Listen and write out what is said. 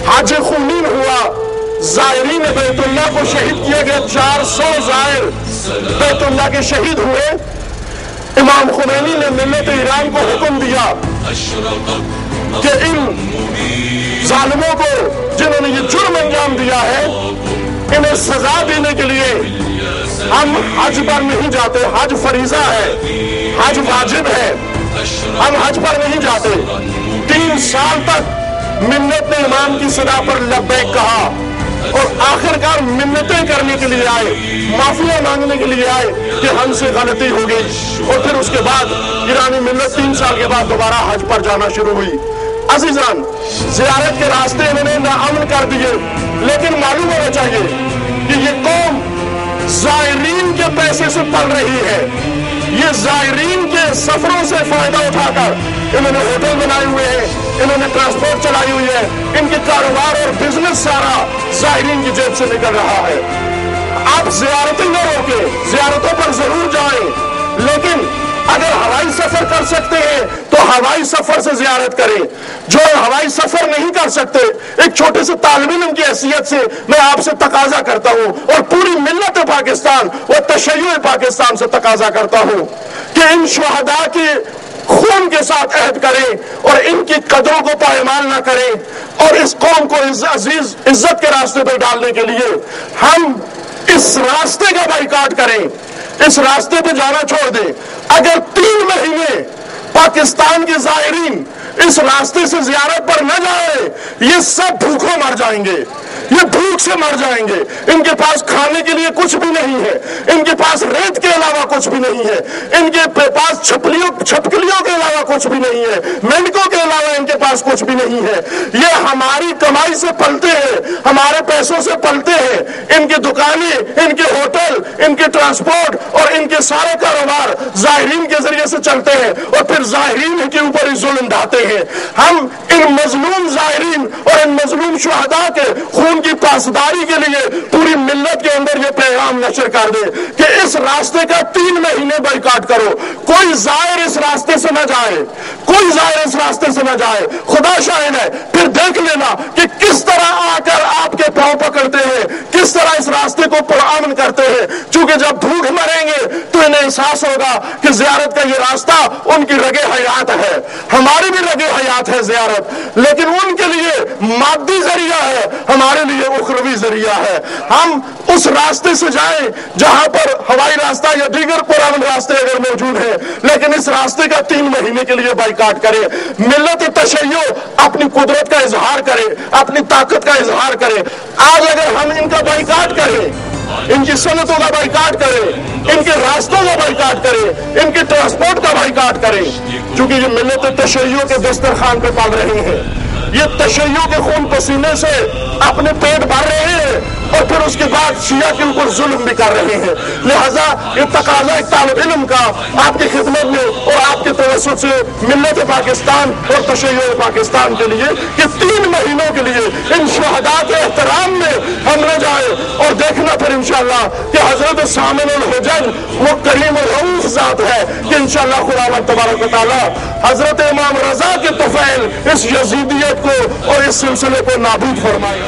حج خونین ہوا، زائرین بیت اللہ کو شہید کیا گیا، 400 زائر بیت اللہ کے شہید ہوئے۔ امام خمینی نے ملت ایران کو حکم دیا کہ ان ظالموں کو جنہوں نے یہ جرم انجام دیا ہے انہیں سزا دینے کے لیے ہم حج پر نہیں جاتے، حج فریضہ ہے، حج واجب ہے، ہم حج پر نہیں جاتے۔ 3 سال تک منت نے امام کی صدا پر لبیک کہا اور آخرکار منتیں کرنے کے لیے آئے، معافیاں مانگنے کے لیے آئے کہ ہم سے غلطی ہو گئی، اور پھر اس کے بعد ایرانی ملت 3 سال کے بعد دوبارہ حج پر جانا شروع ہوئی۔ عزیزان، زیارت کے راستے انہوں نے ناامن کر دیے، لیکن معلوم ہونا چاہیے کہ یہ قوم زائرین کے پیسے سے پل رہی ہے، یہ زائرین کے سفروں سے فائدہ اٹھا کر انہوں نے ہوٹل بنائے ہوئے ہیں، انہوں نے ٹرانسپورٹ چلائی ہوئی ہے، ان کے کاروبار اور بزنس سارا زائرین کی جیب سے نکل رہا ہے۔ آپ زیارتیں نہ روکیں، زیارتوں پر ضرور جائیں، لیکن اگر ہوائی سفر کر سکتے ہیں تو ہوائی سفر سے زیارت کریں۔ جو ہوائی سفر نہیں کر سکتے، ایک چھوٹے سے طالب علم کی حیثیت سے میں آپ سے تقاضا کرتا ہوں اور پوری ملت پاکستان اور تشیع پاکستان سے تقاضا کرتا ہوں کہ ان شہداء کے خون کے ساتھ عہد کریں اور ان کی قدروں کو پائمال نہ کریں، اور اس قوم کو عزیز عزت کے راستے پہ ڈالنے کے لیے ہم اس راستے کا بائیکاٹ کریں، اس راستے پہ جانا چھوڑ دیں۔ اگر 3 مہینے پاکستان کے زائرین اس راستے سے زیارت پر نہ جائیں، یہ سب بھوکوں مر جائیں گے، یہ بھوک سے مر جائیں گے۔ ان کے پاس کھانے کے لیے کچھ بھی نہیں ہے، ان کے پاس ریت کے علاوہ کچھ بھی نہیں ہے، ان کے پاس چھپکلیوں کے علاوہ کچھ بھی نہیں ہے، مینڈکوں کے علاوہ ان کے پاس کچھ بھی نہیں ہے۔ یہ ہماری کمائی سے پلتے ہیں، ہمارے پیسوں سے پلتے ہیں، ان کی دکانیں، ان کے ہوٹل، ان کے ٹرانسپورٹ اور ان کے سارے کاروبار زائرین کے ذریعے سے چلتے ہیں، اور پھر زائرین کے اوپر ہی ظلم ڈھاتے ہیں۔ ہم ان مظلوم زائرین اور ان مظلوم شہداء کے خون کی پاسداری کے لیے پوری ملت کے اندر یہ پیغام نشر کر دیں کہ اس راستے کا 3 مہینے بائیکاٹ کرو، کوئی زائر اس راستے سے نہ جائے، کوئی زائر اس راستے سے نہ جائے۔ خدا شاہد ہے، پھر دیکھ لینا کہ کس طرح آ کر آپ کے پاؤں پکڑتے ہیں، کس طرح اس راستے کو پرامن کرتے ہیں، چونکہ جب بھوک مریں گے تو انہیں احساس ہوگا کہ زیارت کا یہ راستہ ان کی رگ حیات ہے، ہماری بھی رگ حیات ہے زیارت، لیکن ان کے لیے مادی ذریعہ ہے، ہمارے لیے اخروی ذریعہ ہے۔ ہم اس راستے سے جائیں جہاں پر ہوائی راستہ یا دیگر پرامن راستے اگر موجود ہیں، لیکن اس راستے کا 3 مہینے کے لیے بائیکاٹ کرے۔ ملت تشیع اپنی قدرت کا اظہار کرے، اپنی طاقت کا اظہار کرے۔ آج اگر ہم ان کا بائیکاٹ کریں، ان کی صنعتوں کا بائیکاٹ کریں، ان کے راستوں کا بائیکاٹ کریں، ان کے ٹرانسپورٹ کا بائیکاٹ کریں، چونکہ یہ ملت تشیع کے دسترخوان پہ پل رہے ہیں، یہ تشیع کے خون پسینے سے اپنے پیٹ بھر رہے ہیں اور پھر اس کے بعد شیعہ کے اوپر ظلم بھی کر رہے ہیں۔ لہذا یہ تقاضا ایک طالب علم کا آپ کی خدمت میں اور آپ کے توسط سے ملت پاکستان اور تشیع پاکستان کے لیے کہ 3 مہینوں کے لیے ان شہداء کے احترام میں ہم نہ جائیں، اور دیکھنا پھر انشاءاللہ کہ حضرت سامن الحجج وہ کریم الرؤوف ذات ہے کہ انشاءاللہ خداوند تبارک و تعالی حضرت امام رضا کے طفیل اس یزیدیت کو اور اس سلسلے کو نابود فرمائے۔